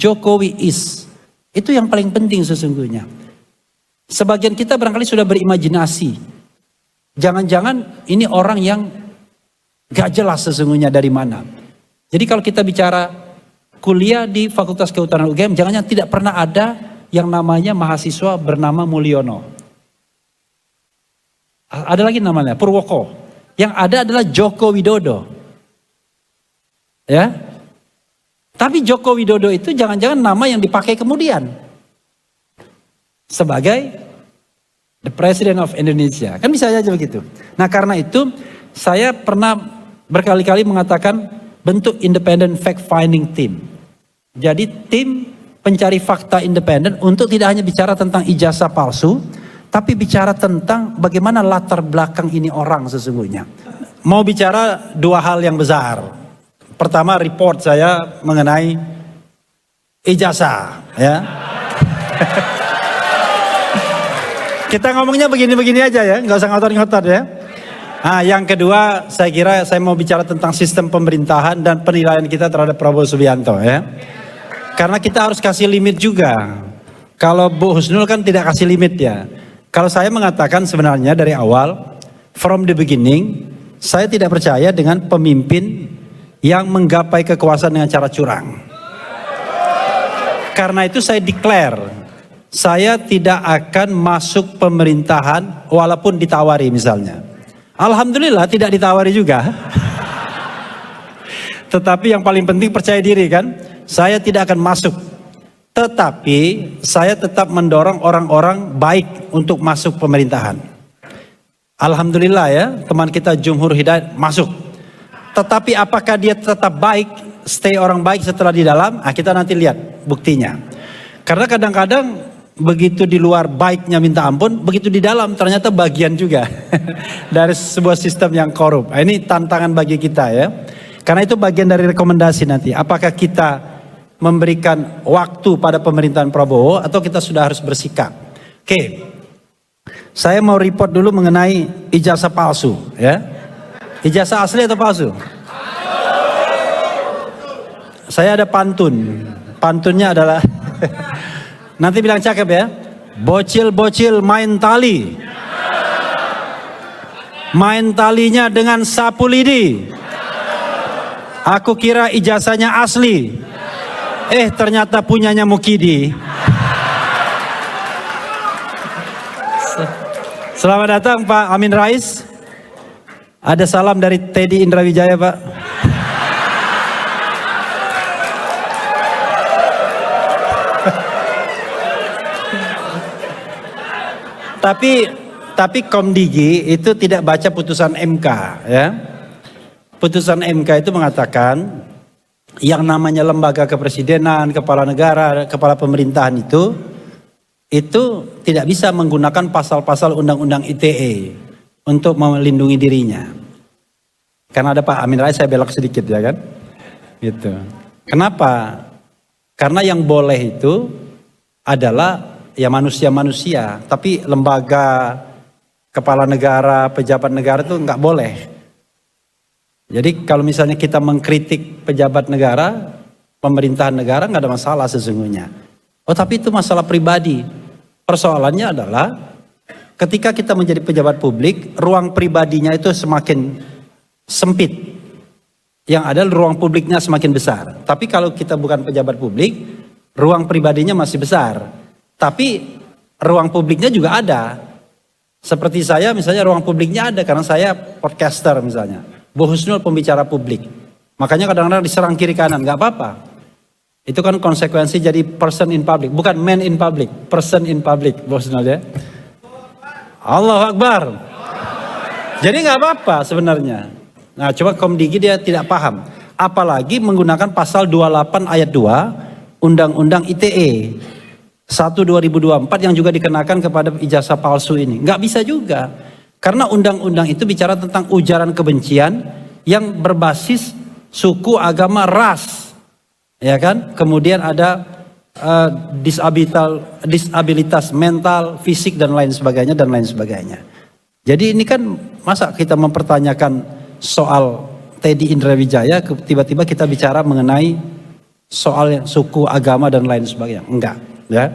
Jokowi is. Itu yang paling penting sesungguhnya. Sebagian kita barangkali sudah berimajinasi. Jangan-jangan ini orang yang gak jelas sesungguhnya dari mana. Jadi kalau kita bicara kuliah di Fakultas Kehutanan UGM, jangan-jangan tidak pernah ada yang namanya mahasiswa bernama Mulyono. Ada lagi namanya Purwoko. Yang ada adalah Joko Widodo. Ya. Tapi Joko Widodo itu jangan-jangan nama yang dipakai kemudian sebagai the President of Indonesia. Kan bisa aja begitu. Nah karena itu saya pernah berkali-kali mengatakan bentuk independent fact finding team. Jadi tim pencari fakta independen untuk tidak hanya bicara tentang ijazah palsu, tapi bicara tentang bagaimana latar belakang ini orang sesungguhnya. Mau bicara dua hal yang besar. Pertama, report saya mengenai ijazah, ya. Kita ngomongnya begini-begini aja ya, nggak usah ngotot-ngotot ya. Nah, yang kedua, saya kira saya mau bicara tentang sistem pemerintahan dan penilaian kita terhadap Prabowo Subianto ya. Karena kita harus kasih limit juga. Kalau Bu Husnul kan tidak kasih limit ya. Kalau saya mengatakan sebenarnya dari awal, from the beginning, saya tidak percaya dengan pemimpin yang menggapai kekuasaan dengan cara curang. Karena itu saya declare, saya tidak akan masuk pemerintahan walaupun ditawari misalnya. Alhamdulillah tidak ditawari juga. Tetapi yang paling penting percaya diri kan, saya tidak akan masuk. Tetapi saya tetap mendorong orang-orang baik untuk masuk pemerintahan. Alhamdulillah ya, teman kita Jumhur Hidayat masuk. Tetapi apakah dia tetap baik, stay orang baik setelah di dalam? Nah, kita nanti lihat buktinya. Karena kadang-kadang begitu di luar baiknya minta ampun, begitu di dalam ternyata bagian juga dari sebuah sistem yang korup. Nah, ini tantangan bagi kita ya. Karena itu bagian dari rekomendasi nanti. Apakah kita memberikan waktu pada pemerintahan Prabowo atau kita sudah harus bersikap? Oke. Saya mau report dulu mengenai ijazah palsu ya. Ijazah asli atau palsu? Saya ada pantun. Pantunnya adalah nanti bilang cakep ya. Bocil-bocil main tali. Main talinya dengan sapu lidi. Aku kira ijazahnya asli. Ternyata punyanya Mukidi. Selamat datang Pak Amin Rais. Ada salam dari Teddy Indrawijaya Pak. Tapi Komdigi itu tidak baca putusan MK ya. Putusan MK itu mengatakan yang namanya lembaga kepresidenan, kepala negara, kepala pemerintahan itu tidak bisa menggunakan pasal-pasal undang-undang ITE untuk melindungi dirinya. Karena ada Pak Amin Rais, saya belok sedikit ya kan. Gitu. Kenapa? Karena yang boleh itu adalah ya manusia-manusia, tapi lembaga, kepala negara, pejabat negara itu nggak boleh. Jadi kalau misalnya kita mengkritik pejabat negara, pemerintahan negara nggak ada masalah sesungguhnya. Oh tapi itu masalah pribadi. Persoalannya adalah ketika kita menjadi pejabat publik, ruang pribadinya itu semakin sempit. Yang ada ruang publiknya semakin besar. Tapi kalau kita bukan pejabat publik, ruang pribadinya masih besar. Tapi ruang publiknya juga ada. Seperti saya misalnya ruang publiknya ada karena saya podcaster misalnya. Bu Husnul pembicara publik. Makanya kadang-kadang diserang kiri kanan, gak apa-apa. Itu kan konsekuensi jadi person in public. Bukan man in public, person in public. Bu Husnul ya. Allahu Akbar. Jadi gak apa-apa sebenarnya. Nah coba Komdigi dia tidak paham. Apalagi menggunakan pasal 28 ayat 2 Undang-Undang ITE 1/2024 yang juga dikenakan kepada ijazah palsu ini. Nggak bisa juga. Karena undang-undang itu bicara tentang ujaran kebencian yang berbasis suku, agama, ras. Ya kan? Kemudian ada disabilitas mental, fisik dan lain sebagainya. Jadi ini kan masa kita mempertanyakan soal Teddy Indrawijaya, tiba-tiba kita bicara mengenai soal yang suku, agama dan lain sebagainya. Enggak, ya.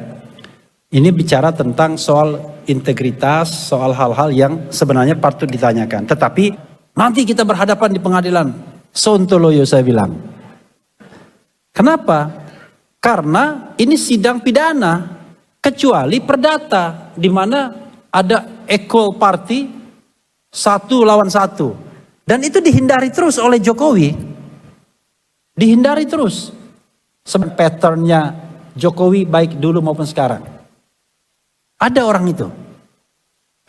Ini bicara tentang soal integritas, soal hal-hal yang sebenarnya patut ditanyakan. Tetapi nanti kita berhadapan di pengadilan. Sontoloyo saya bilang. Kenapa? Karena ini sidang pidana, kecuali perdata, di mana ada equal party, 1 lawan 1. Dan itu dihindari terus oleh Jokowi. Dihindari terus. Sebenarnya patternnya Jokowi baik dulu maupun sekarang. Ada orang itu.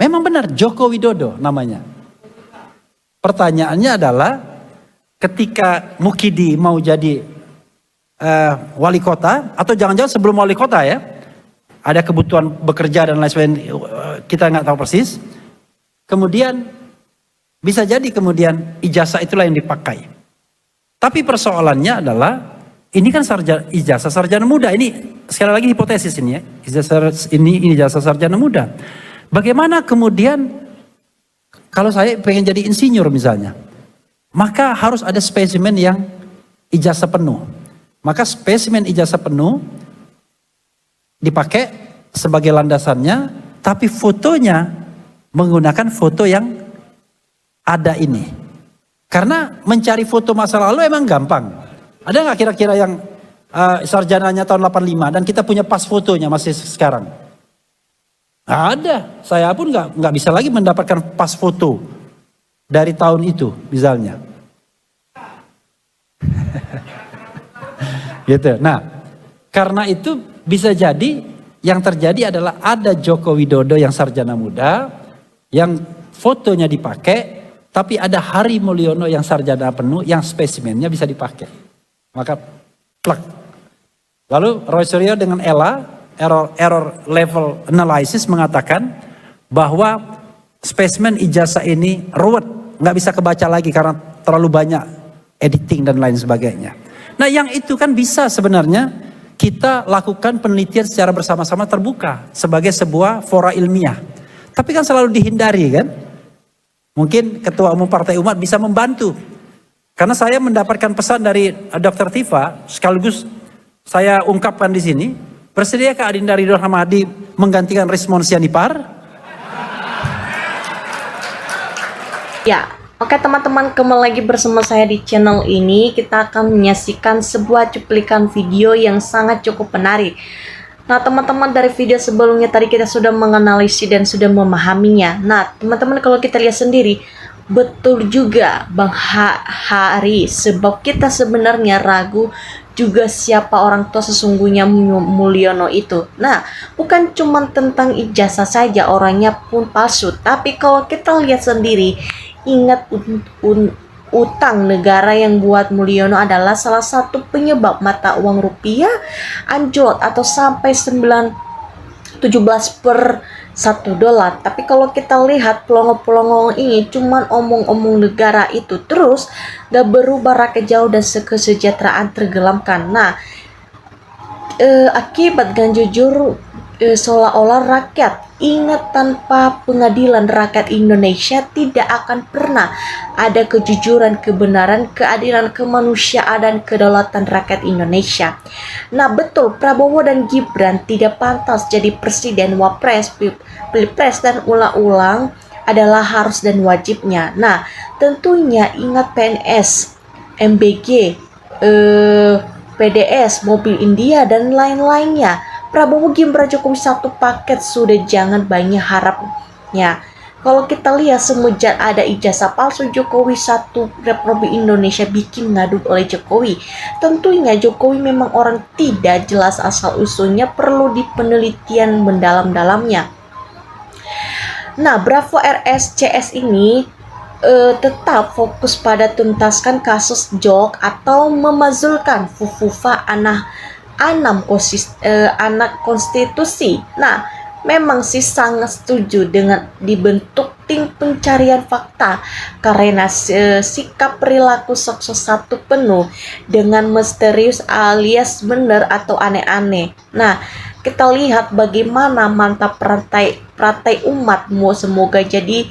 Memang benar Joko Widodo namanya. Pertanyaannya adalah ketika Mukidi mau jadi wali kota, atau jangan-jangan sebelum wali kota ya, ada kebutuhan bekerja dan lain sebagainya, kita nggak tahu persis. Kemudian bisa jadi kemudian ijazah itulah yang dipakai. Tapi persoalannya adalah ini kan ijazah sarjana muda. Ini sekali lagi hipotesis ini ya. Ini ijazah sarjana muda. Bagaimana kemudian kalau saya pengen jadi insinyur misalnya, maka harus ada spesimen yang ijazah penuh. Maka spesimen ijazah penuh dipakai sebagai landasannya, tapi fotonya menggunakan foto yang ada ini. Karena mencari foto masa lalu emang gampang. Ada nggak kira-kira yang sarjananya tahun 85 dan kita punya pas fotonya masih sekarang? Ada. Saya pun nggak bisa lagi mendapatkan pas foto dari tahun itu misalnya. Gitu. Nah, karena itu bisa jadi yang terjadi adalah ada Joko Widodo yang sarjana muda yang fotonya dipakai, tapi ada Hari Mulyono yang sarjana penuh yang spesimennya bisa dipakai. Maka plak. Lalu Roy Suryo dengan error level analysis mengatakan bahwa spesimen ijazah ini ruwet, nggak bisa kebaca lagi karena terlalu banyak editing dan lain sebagainya. Nah, yang itu kan bisa sebenarnya kita lakukan penelitian secara bersama-sama terbuka sebagai sebuah fora ilmiah. Tapi kan selalu dihindari kan? Mungkin Ketua Umum Partai Umat bisa membantu. Karena saya mendapatkan pesan dari Dr. Tifa, sekaligus saya ungkapkan di sini, bersediakah Adinda Ridwan Hamadi menggantikan Rismon Sianipar? Ya, oke teman-teman, kembali lagi bersama saya di channel ini. Kita akan menyaksikan sebuah cuplikan video yang sangat cukup menarik. Nah teman-teman, dari video sebelumnya tadi kita sudah menganalisis dan sudah memahaminya. Nah teman-teman, kalau kita lihat sendiri, betul juga Bang Hari, sebab kita sebenarnya ragu juga siapa orang tua sesungguhnya Mulyono itu. Nah, bukan cuma tentang ijazah saja, orangnya pun palsu. Tapi kalau kita lihat sendiri, ingat utang negara yang buat Mulyono adalah salah satu penyebab mata uang rupiah anjlok atau sampai 17 per $1. Tapi kalau kita lihat pelongo-pelongo ini cuman omong-omong negara itu, terus gak berubah rakyat jauh dan kesejahteraan tergelamkan. Nah, akibat gan jujur seolah-olah rakyat ingat, tanpa pengadilan rakyat Indonesia tidak akan pernah ada kejujuran, kebenaran, keadilan, kemanusiaan, dan kedaulatan rakyat Indonesia. Nah betul, Prabowo dan Gibran tidak pantas jadi presiden, wapres, pilpres, dan ulang-ulang adalah harus dan wajibnya. Nah tentunya ingat PNS, MBG, PDS, mobil India, dan lain-lainnya. Prabowo Gibran Jokowi satu paket, sudah jangan banyak harapnya. Kalau kita lihat semenjak ada ijazah palsu Jokowi satu, Republik Indonesia bikin ngadu oleh Jokowi. Tentunya Jokowi memang orang tidak jelas asal usulnya, perlu dipenelitian mendalam-dalamnya. Nah, Bravo RSCS ini tetap fokus pada tuntaskan kasus jok atau memazulkan Fufufa anak konstitusi. Nah, memang sih sangat setuju dengan dibentuk tim pencarian fakta karena sikap perilaku sosok satu penuh dengan misterius alias benar atau aneh-aneh. Nah, kita lihat bagaimana mantap perantai umat, semoga jadi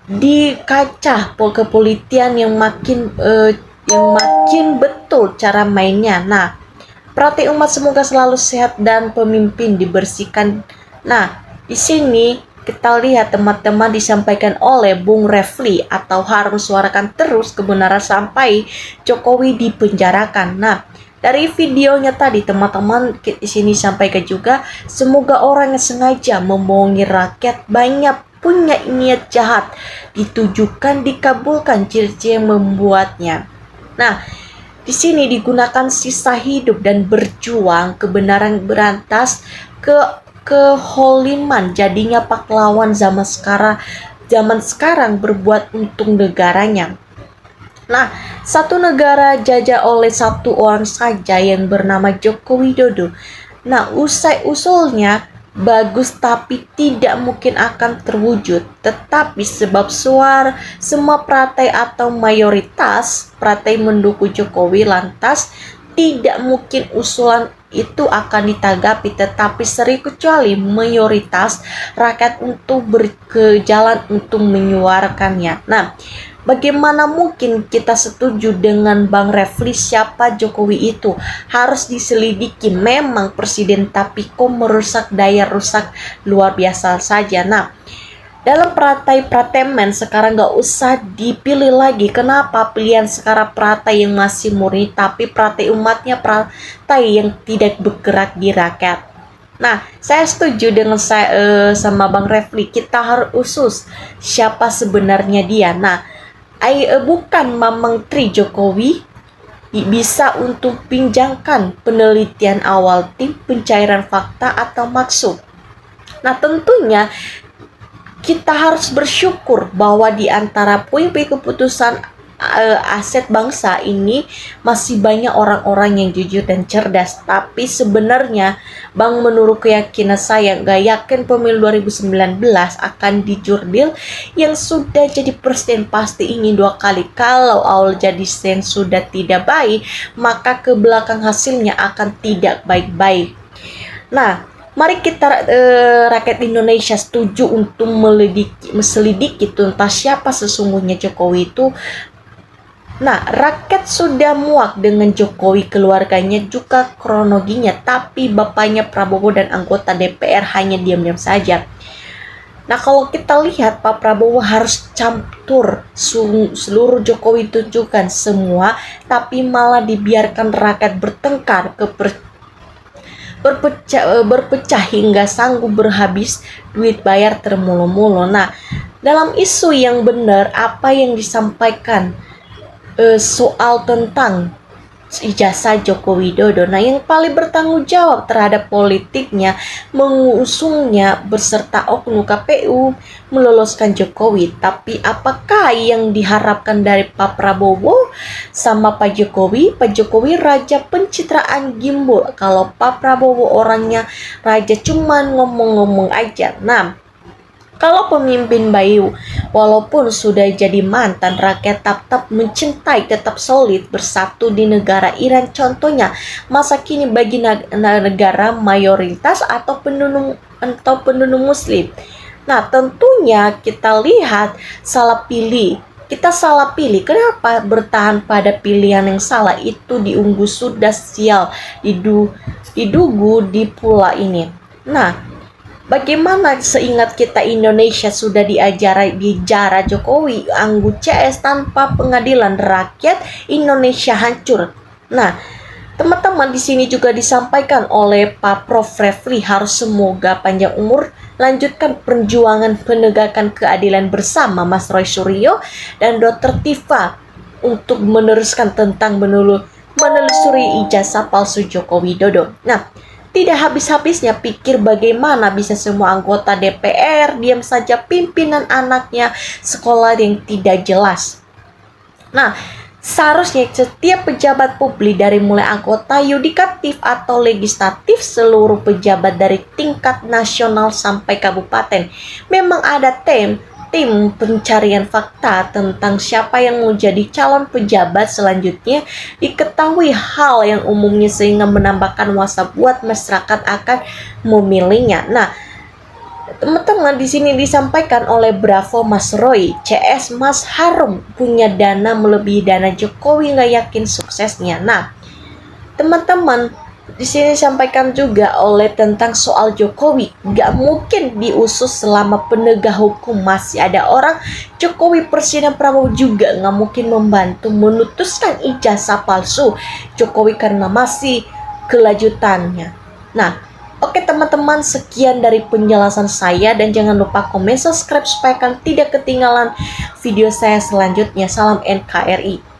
di kaca kepolisian yang makin betul cara mainnya. Nah, Prate umat semoga selalu sehat dan pemimpin dibersihkan. Nah, di sini kita lihat teman-teman disampaikan oleh Bung Refli atau harus suarakan terus kebenaran sampai Jokowi dipenjarakan. Nah, dari videonya tadi teman-teman di sini sampaikan juga semoga orang yang sengaja membohongi rakyat banyak punya niat jahat ditujukan dikabulkan ciri-ciri yang membuatnya. Nah, di sini digunakan sisa hidup dan berjuang kebenaran berantas keholiman jadinya pahlawan zaman sekarang berbuat untuk negaranya. Nah, satu negara jajah oleh satu orang saja yang bernama Joko Widodo. Nah, usai usulnya bagus tapi tidak mungkin akan terwujud. Tetapi sebab semua partai atau mayoritas partai mendukung Jokowi lantas tidak mungkin usulan itu akan ditanggapi, tetapi sering kecuali mayoritas rakyat untuk berkejalan untuk menyuarakannya. Nah, bagaimana mungkin kita setuju dengan Bang Refli siapa Jokowi itu? Harus diselidiki memang presiden tapi kok merusak daya rusak luar biasa saja. Nah, dalam pratemen sekarang gak usah dipilih lagi. Kenapa pilihan sekarang partai yang masih murni tapi partai umatnya partai yang tidak bergerak di rakyat. Nah, saya setuju dengan sama Bang Refli. Kita harus usus siapa sebenarnya dia. Nah, bukan Mamang Tri Jokowi bisa untuk pinjamkan penelitian awal tim pencairan fakta atau maksud. Nah, tentunya kita harus bersyukur bahwa di antara puing-puing keputusan aset bangsa ini masih banyak orang-orang yang jujur dan cerdas. Tapi sebenarnya Bang, menurut keyakinan saya gak yakin pemilu 2019 akan dijurdil. Yang sudah jadi presiden pasti ingin 2 kali. Kalau awal jadi presiden sudah tidak baik, maka ke belakang hasilnya akan tidak baik-baik. Nah, mari kita rakyat Indonesia setuju untuk meselidiki tuntas siapa sesungguhnya Jokowi itu. Nah, rakyat sudah muak dengan Jokowi, keluarganya juga kronologinya, tapi bapaknya Prabowo dan anggota DPR hanya diam-diam saja. Nah, kalau kita lihat Pak Prabowo harus campur seluruh Jokowi tunjukkan semua, tapi malah dibiarkan rakyat bertengkar berpecah hingga sanggup berhabis duit bayar termulu-mulu. Nah, dalam isu yang benar apa yang disampaikan soal tentang ijazah Joko Widodo. Nah, yang paling bertanggung jawab terhadap politiknya mengusungnya beserta oknum KPU meloloskan Jokowi. Tapi apakah yang diharapkan dari Pak Prabowo sama Pak Jokowi? Pak Jokowi raja pencitraan gimbal, kalau Pak Prabowo orangnya raja cuman ngomong-ngomong aja. Nah, kalau pemimpin Bayu, walaupun sudah jadi mantan, rakyat tetap mencintai, tetap solid bersatu di negara Iran contohnya. Masa kini bagi negara mayoritas atau penduduk Muslim. Nah, tentunya kita lihat salah pilih. Kita salah pilih. Kenapa bertahan pada pilihan yang salah? Itu diunggu sudah sial didugu di pula ini. Nah, bagaimana seingat kita Indonesia sudah dijarah Jokowi anggu CS tanpa pengadilan rakyat Indonesia hancur. Nah, teman-teman di sini juga disampaikan oleh Pak Prof Refli harus semoga panjang umur, lanjutkan perjuangan penegakan keadilan bersama Mas Roy Suryo dan Dr. Tifa untuk meneruskan tentang menelusuri ijazah palsu Joko Widodo. Nah, tidak habis-habisnya pikir bagaimana bisa semua anggota DPR diam saja pimpinan anaknya sekolah yang tidak jelas. Nah, seharusnya setiap pejabat publik dari mulai anggota yudikatif atau legislatif seluruh pejabat dari tingkat nasional sampai kabupaten memang ada tim pencarian fakta tentang siapa yang mau jadi calon pejabat selanjutnya, diketahui hal yang umumnya sehingga menambahkan wasa buat masyarakat akan memilihnya. Nah, teman-teman di sini disampaikan oleh Bravo Mas Roy, CS Mas Harum punya dana melebihi dana Jokowi, nggak yakin suksesnya. Nah, teman-teman Di sini disampaikan juga oleh tentang soal Jokowi, gak mungkin diusus selama penegak hukum masih ada orang. Jokowi Presiden Prabowo juga gak mungkin membantu memutuskan ijazah palsu Jokowi karena masih kelanjutannya. Nah, oke teman-teman, sekian dari penjelasan saya dan jangan lupa komen, subscribe supaya kalian tidak ketinggalan video saya selanjutnya. Salam NKRI.